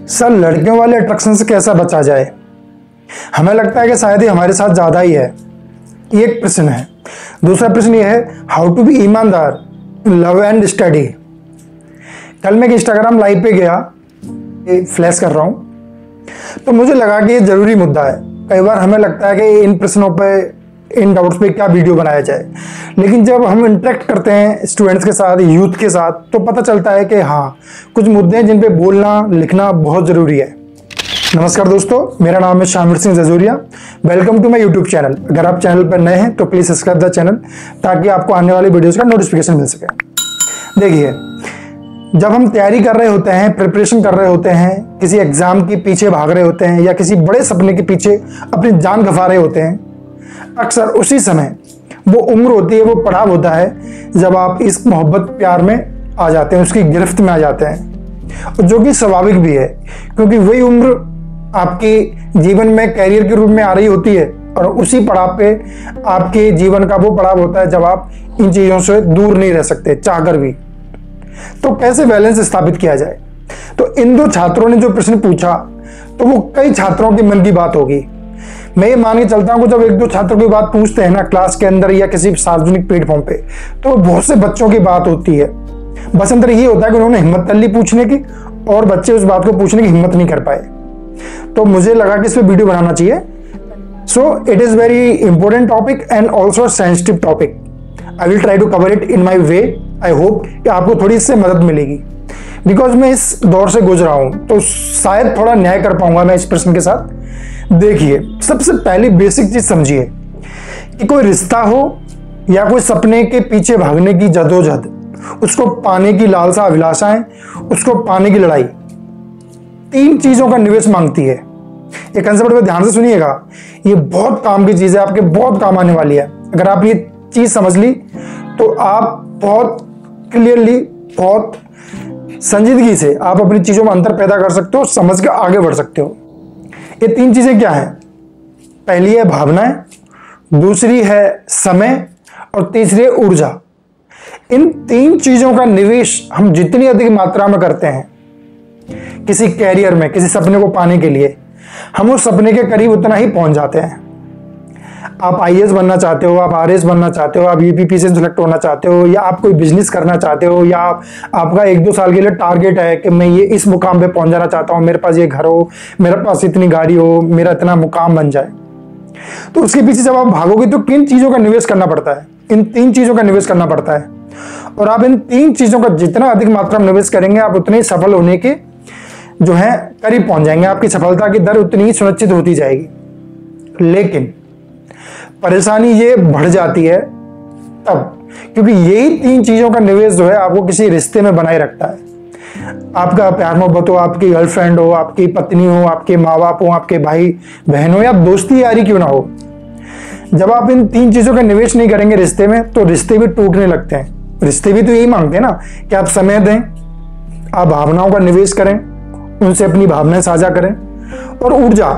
Sir, लड़कियों वाले attraction से कैसा बचा जाए? हमें लगता है कि शायद ही हमारे साथ ज़्यादा ही है। ये एक प्रश्न है। दूसरा प्रश्न ये है, हाउ टू बी ईमानदार, लव एंड स्टडी। कल मैं एक इंस्टाग्राम लाइव पे गया, फ्लैश कर रहा हूँ, तो मुझे लगा कि ये ज़रूरी मुद्दा है। कई बार हमें लगता है कि इन प्रश्नों पे, इन डाउट्स पे क्या वीडियो बनाया जाए, लेकिन जब हम इंटरेक्ट करते हैं स्टूडेंट्स के साथ, यूथ के साथ, तो पता चलता है कि हाँ, कुछ मुद्दे हैं जिन पे बोलना लिखना बहुत ज़रूरी है। नमस्कार दोस्तों, मेरा नाम है Shamir Singh Jajuria. Welcome to my YouTube channel. अगर आप चैनल पर नए हैं तो प्लीज़ सब्सक्राइब द चैनल, ताकि आपको आने वाली वीडियोज़ का नोटिफिकेशन मिल सके। देखिए, जब हम तैयारी कर रहे होते हैं, प्रिपरेशन कर रहे होते हैं, किसी एग्ज़ाम के पीछे भाग रहे होते हैं या किसी बड़े सपने के पीछे अपनी जान गंवा रहे होते हैं, अक्सर उसी समय वो उम्र होती है, वो पड़ाव होता है जब आप इस मोहब्बत प्यार में आ जाते हैं, उसकी गिरफ्त में आ जाते हैं, जो कि स्वाभाविक भी है, क्योंकि वही उम्र आपके जीवन में कैरियर के रूप में आ रही होती है और उसी पड़ाव पे आपके जीवन का वो पड़ाव होता है जब आप इन चीज़ों से दूर नहीं रह सकते चाहकर भी। तो कैसे बैलेंस स्थापित किया जाए? तो इन दो छात्रों ने जो प्रश्न पूछा, तो वो कई छात्रों के मन की बात होगी। मैं ये मान के चलता हूँ कि जब एक दो छात्रों की बात पूछते हैं ना क्लास के अंदर या किसी सार्वजनिक प्लेटफॉर्म पे, तो बहुत से बच्चों की बात होती है। बस अंदर ये होता है कि उन्होंने हिम्मत कर ली पूछने की और बच्चे उस बात को पूछने की हिम्मत नहीं कर पाए। तो मुझे लगा कि इस पर वीडियो बनाना चाहिए। So it is very important topic and also sensitive topic. I will try to cover it in my way. I hope कि आपको थोड़ी इससे मदद मिलेगी, बिकॉज मैं इस दौर से गुजरा हूँ, तो शायद थोड़ा न्याय कर पाऊंगा मैं इस प्रश्न के साथ। देखिए, सबसे पहली बेसिक चीज समझिए कि कोई रिश्ता हो या कोई सपने के पीछे भागने की जदोजहद, उसको पाने की लालसा, अभिलाषाएं, उसको पाने की लड़ाई, तीन चीजों का निवेश मांगती है। ये कंसेप्ट में ध्यान से सुनिएगा, ये बहुत काम की चीज है, आपके बहुत काम आने वाली है। अगर आप ये चीज समझ ली तो आप बहुत क्लियरली, बहुत संजीदगी से आप अपनी चीजों में अंतर पैदा कर सकते हो, समझ के आगे बढ़ सकते हो। ये तीन चीजें क्या हैं? पहली है भावनाएं, दूसरी है समय और तीसरी है ऊर्जा। इन तीन चीजों का निवेश हम जितनी अधिक मात्रा में करते हैं किसी कैरियर में, किसी सपने को पाने के लिए, हम उस सपने के करीब उतना ही पहुंच जाते हैं। आप आईएएस बनना चाहते हो, आप आरएएस बनना चाहते हो, आप यूपीपी से सिलेक्ट होना चाहते हो, या आप कोई बिजनेस करना चाहते हो, या आपका 1-2 साल के लिए टारगेट है कि मैं ये इस मुकाम पे पहुंच जाना चाहता हूं, मेरे पास ये घर हो, मेरे पास इतनी गाड़ी हो, मेरा इतना मुकाम बन जाए। तो उसके पीछे जब आप भागोगे तो किन चीज़ों का निवेश करना पड़ता है? इन तीन चीज़ों का निवेश करना पड़ता है। और आप इन तीन चीज़ों का जितना अधिक मात्रा में निवेश करेंगे, आप उतने ही सफल होने के जो है करीब पहुंच जाएंगे। आपकी सफलता की दर उतनी ही सुनिश्चित होती जाएगी। लेकिन परेशानी ये बढ़ जाती है तब, क्योंकि यही तीन चीजों का निवेश जो है आपको किसी रिश्ते में बनाए रखता है। आपका प्यार मोहब्बत हो, आपकी गर्लफ्रेंड हो, आपकी पत्नी हो, आपके माँ बाप हो, आपके भाई बहन हो, या दोस्ती यारी क्यों ना हो, जब आप इन तीन चीजों का निवेश नहीं करेंगे रिश्ते में, तो रिश्ते भी टूटने लगते हैं। रिश्ते भी तो यही मांगते हैं ना कि आप समय दें, आप भावनाओं का निवेश करें, उनसे अपनी भावनाएं साझा करें और ऊर्जा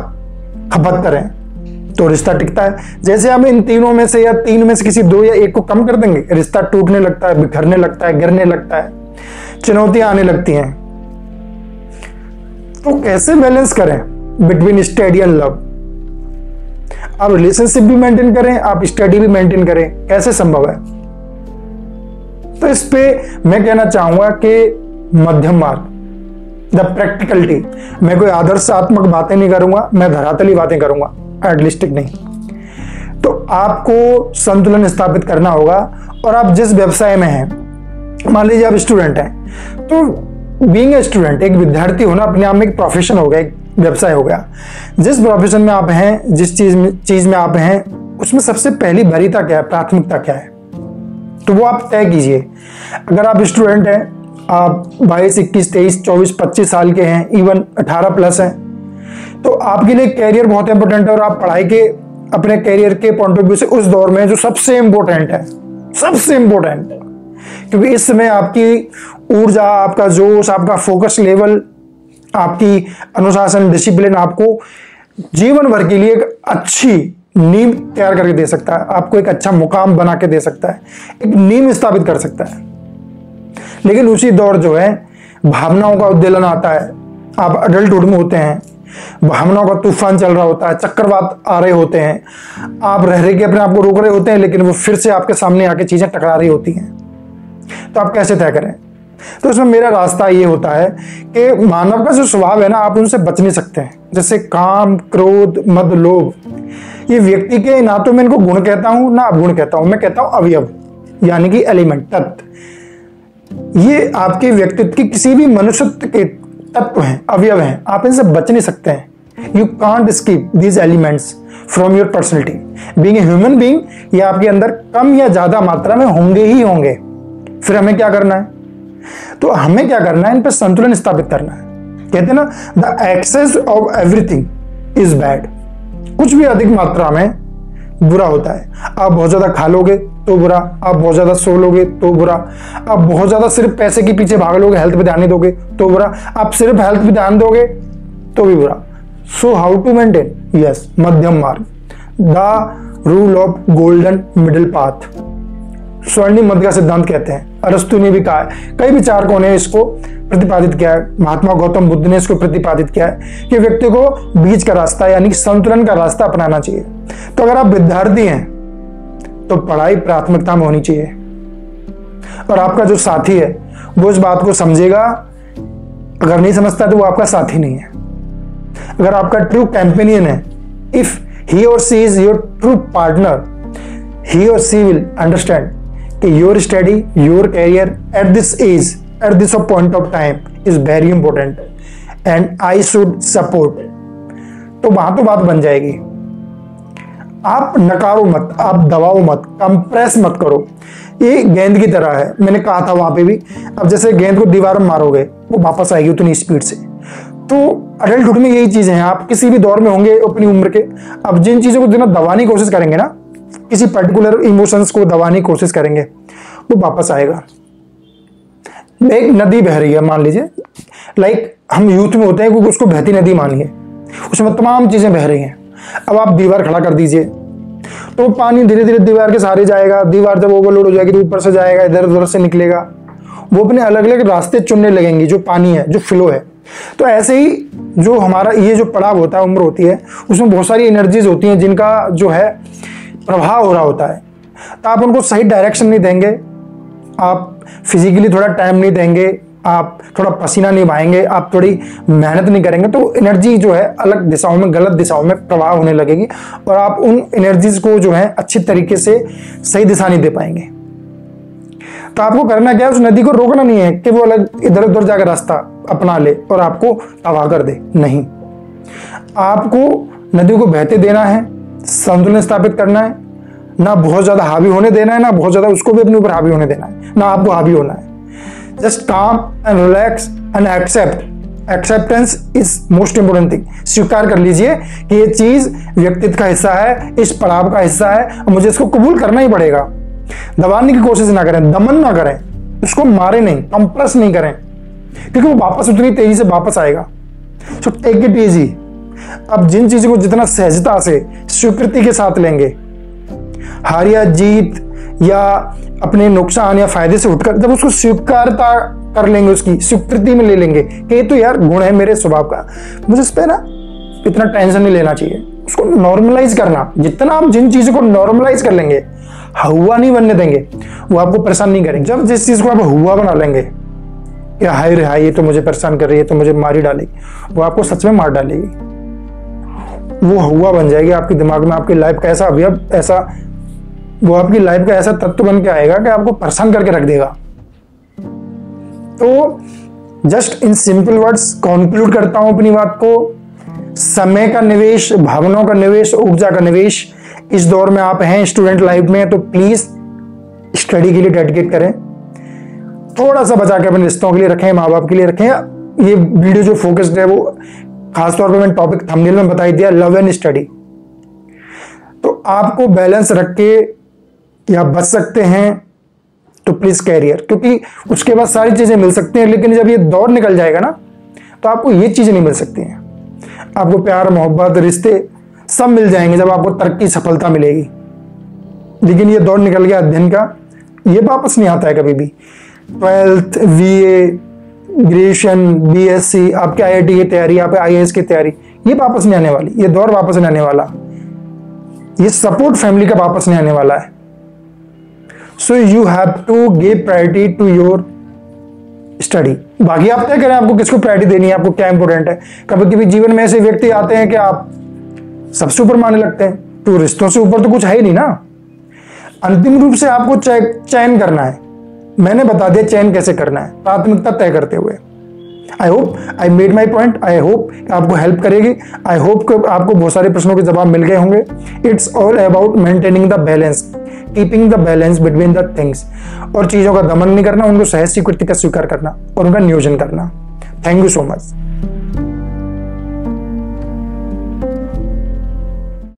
खपत करें, तो रिश्ता टिकता है। जैसे हम इन तीनों में से या तीन में से किसी दो या एक को कम कर देंगे, रिश्ता टूटने लगता है, बिखरने लगता है, गिरने लगता है, चुनौतियां आने लगती हैं। तो कैसे बैलेंस करें बिटवीन स्टडी एंड लव? आप रिलेशनशिप भी मेंटेन करें, आप स्टडी भी मेंटेन करें, कैसे संभव है? तो इस पे मैं कहना चाहूंगा कि मध्यम मार्ग, द प्रैक्टिकलिटी। मैं कोई आदर्शात्मक बातें नहीं करूंगा, मैं धरातली बातें करूंगा, आइडियलिस्टिक नहीं। तो आपको संतुलन स्थापित करना होगा। और आप जिस व्यवसाय में हैं, मान लीजिए आप स्टूडेंट हैं, तो बीइंग ए स्टूडेंट, एक विद्यार्थी होना अपने आप में एक प्रोफेशन हो गया, एक व्यवसाय हो गया। जिस प्रोफेशन में आप हैं, जिस चीज में आप हैं, उसमें सबसे पहली वरीयता क्या है, प्राथमिकता क्या है, तो वो आप तय कीजिए। अगर आप स्टूडेंट हैं, आप 22, 21, 23, 24, 25 साल के हैं, इवन 18+ हैं, तो आपके लिए कैरियर बहुत इंपॉर्टेंट है। और आप पढ़ाई के अपने कैरियर के पॉइंट ऑफ व्यू से उस दौर में जो सबसे इंपॉर्टेंट है, सबसे इंपॉर्टेंट, क्योंकि इस समय आपकी ऊर्जा, आपका जोश, आपका फोकस लेवल, आपकी अनुशासन, डिसिप्लिन आपको जीवन भर के लिए एक अच्छी नींव तैयार करके दे सकता है, आपको एक अच्छा मुकाम बना के दे सकता है, एक नींव स्थापित कर सकता है। लेकिन उसी दौर जो है भावनाओं का उद्वेलन आता है, आप अडल्टहुड में होते हैं, भावनाओं का तूफान चल रहा होता है, चक्रवात आ रहे होते हैं, आप रह के अपने आप को रोक रहे होते हैं, लेकिन वो फिर से आपके सामने आके चीजें टकरा रही होती हैं, तो आप कैसे तय करें? तो इसमें मेरा रास्ता ये होता है कि मानव का जो स्वभाव है ना, आप उनसे बच नहीं सकते हैं। जैसे काम, क्रोध, मद, लोभ, ये व्यक्ति के, ना तो मैं इनको गुण कहता हूं ना अवगुण कहता हूं, मैं कहता हूं अवयव, यानी कि एलिमेंट, तत्व। ये आपके व्यक्तित्व की किसी भी मनुष्यत्व के तत्व हैं, अवयव हैं, आप इनसे बच नहीं सकते हैं। You can't escape these elements from your personality. Being a human being, ये आपके अंदर कम या ज्यादा मात्रा में होंगे ही होंगे। फिर हमें क्या करना है? तो हमें क्या करना है? इन पर संतुलन स्थापित करना है। कहते हैं ना, the excess of everything is bad. कुछ भी अधिक मात्रा में बुरा होता है। आप बहुत ज्यादा खा लोगे तो बुरा, आप बहुत ज्यादा सो लोगे तो बुरा, आप बहुत ज्यादा सिर्फ पैसे के पीछे भाग लोगे, हेल्थ पे ध्यान नहीं दोगे तो बुरा, आप सिर्फ हेल्थ पे ध्यान दोगे तो भी बुरा। So how to maintain? Yes, मध्यम मार्ग, the rule of golden middle path, स्वर्णिम मध्य का सिद्धांत कहते हैं। अरस्तु ने भी कहा है, कई विचारकों ने इसको प्रतिपादित किया है, महात्मा गौतम बुद्ध ने इसको प्रतिपादित किया है कि व्यक्ति को बीच का रास्ता यानी कि संतुलन का रास्ता अपनाना चाहिए। तो अगर आप विद्यार्थी हैं तो पढ़ाई प्राथमिकता में होनी चाहिए, और आपका जो साथी है वो इस बात को समझेगा। अगर नहीं समझता तो वो आपका साथी नहीं है। अगर आपका ट्रू कैंपेनियन है, if he or she is your true partner, he or she will understand कि your study, your career at this age, at this point of time is very important and I should support. तो वहां तो बात बन जाएगी। आप नकारो मत, आप दबाओ मत, कंप्रेस मत करो। ये गेंद की तरह है, मैंने कहा था वहां पे भी। अब जैसे गेंद को दीवार में मारोगे वो वापस आएगी उतनी स्पीड से। तो अडल्टहुड में यही चीजें हैं। आप किसी भी दौर में होंगे अपनी उम्र के, अब जिन चीजों को जितना दबाने की कोशिश करेंगे ना, किसी पर्टिकुलर इमोशंस को दबाने की कोशिश करेंगे, वो वापस आएगा। एक नदी बह रही है, मान लीजिए, लाइक हम यूथ में होते हैं, क्योंकि उसको बहती नदी मानिए, उसमें तमाम चीजें बह रही हैं। अब आप दीवार खड़ा कर दीजिए तो पानी धीरे धीरे दीवार के सहारे जाएगा। दीवार जब ओवरलोड हो जाएगी तो ऊपर से जाएगा, इधर उधर से निकलेगा। वो अपने अलग अलग रास्ते चुनने लगेंगी, जो पानी है, जो फ्लो है। तो ऐसे ही जो हमारा ये जो पड़ाव होता है, उम्र होती है, उसमें बहुत सारी एनर्जीज होती हैं जिनका जो है प्रभाव हो रहा होता है। तो आप उनको सही डायरेक्शन नहीं देंगे, आप फिजिकली थोड़ा टाइम नहीं देंगे, आप थोड़ा पसीना नहीं बहाएंगे, आप थोड़ी मेहनत नहीं करेंगे, तो एनर्जी जो है अलग दिशाओं में, गलत दिशाओं में प्रवाह होने लगेगी, और आप उन एनर्जीज को जो है अच्छी तरीके से सही दिशा नहीं दे पाएंगे। तो आपको करना क्या है? उस नदी को रोकना नहीं है कि वो अलग इधर उधर जाकर रास्ता अपना ले और आपको तबाह कर दे। नहीं, आपको नदी को बहते देना है, संतुलन स्थापित करना है, ना बहुत ज्यादा हावी होने देना है, ना बहुत ज्यादा उसको भी अपने ऊपर हावी होने देना है, ना आपको हावी होना है। Just calm and relax and accept. Acceptance is most important thing. स्वीकार कर लीजिए कि ये चीज व्यक्तित्व का हिस्सा है, इस पड़ाव का हिस्सा है, और मुझे इसको कबूल करना ही पड़ेगा। दबाने की कोशिश ना करें, दमन ना करें, उसको मारे नहीं, कंप्रेस नहीं करें, क्योंकि वो वापस उतनी तेजी से वापस आएगा। So take it easy. अब जिन चीजों को जितना सहजता से, स्वीकृति के साथ लेंगे, हार या जीत या अपने नुकसान या फायदे से उठकर जब उसको स्वीकारता कर लेंगे, उसकी स्वीकृति में ले लेंगे कि ये तो यार गुण है मेरे स्वभाव का, मुझे इस पे ना इतना टेंशन नहीं लेना चाहिए, उसको नॉर्मलाइज करना। जितना आप जिन चीजों को नॉर्मलाइज कर लेंगे, हुआ नहीं बनने देंगे, वो आपको परेशान नहीं करेंगे। जब जिस चीज को आप हुआ बना लेंगे, या हाय रे हाय ये तो मुझे परेशान कर रही है, तो मुझे मार ही डालेगी, वो आपको सच में मार डालेगी। वो हुआ बन जाएगी आपके दिमाग में, आपकी लाइफ का ऐसा अवयव, ऐसा वो आपकी लाइफ का ऐसा तत्व बन के आएगा कि आपको परेशान करके रख देगा। तो just in simple words conclude करता हूं अपनी बात को। समय का निवेश, भावनाओं का निवेश, ऊर्जा का निवेश इस दौर में आप हैं स्टूडेंट लाइफ में, तो प्लीज स्टडी के लिए डेडिकेट करें। थोड़ा सा बचा के अपने रिश्तों के लिए रखें, माँ बाप के लिए रखें। ये वीडियो जो फोकस्ड है वो खासतौर पर मैंने टॉपिक थंबनेल में बता दिया, लव एंड स्टडी। तो आपको बैलेंस रख के या बच सकते हैं तो प्लीज कैरियर, क्योंकि उसके बाद सारी चीजें मिल सकती हैं, लेकिन जब ये दौर निकल जाएगा ना तो आपको ये चीजें नहीं मिल सकती हैं। आपको प्यार, मोहब्बत, रिश्ते सब मिल जाएंगे जब आपको तरक्की, सफलता मिलेगी, लेकिन ये दौर निकल गया अध्ययन का, ये वापस नहीं आता है कभी भी। 12th VA ग्रेजुएशन, बीएससी, आपके आईआईटी की तैयारी, आपके आईएएस की तैयारी, ये वापस नहीं आने वाली, ये दौर वापस नहीं आने वाला, ये सपोर्ट फैमिली का वापस नहीं आने वाला है। So you have to give priority to your study. बाकी आप तय करें आपको किसको प्रायोरिटी देनी है, आपको क्या इंपॉर्टेंट है। कभी कभी जीवन में ऐसे व्यक्ति आते हैं कि आप सबसे ऊपर मानने लगते हैं, तो रिश्तों से ऊपर तो कुछ है ही नहीं ना। अंतिम रूप से आपको चयन करना है, मैंने बता दिया चयन कैसे करना है प्राथमिकता तय करते हुए। I hope I made my point, I hope आपको हेल्प करेगी, आई होप आपको बहुत सारे प्रश्नों के जवाब मिल गए होंगे। It's all about maintaining the balance, keeping the balance between the things, और चीजों का दमन नहीं करना, उनको सहज स्वीकृति का स्वीकार करना और उनका नियोजन करना। Thank you so much.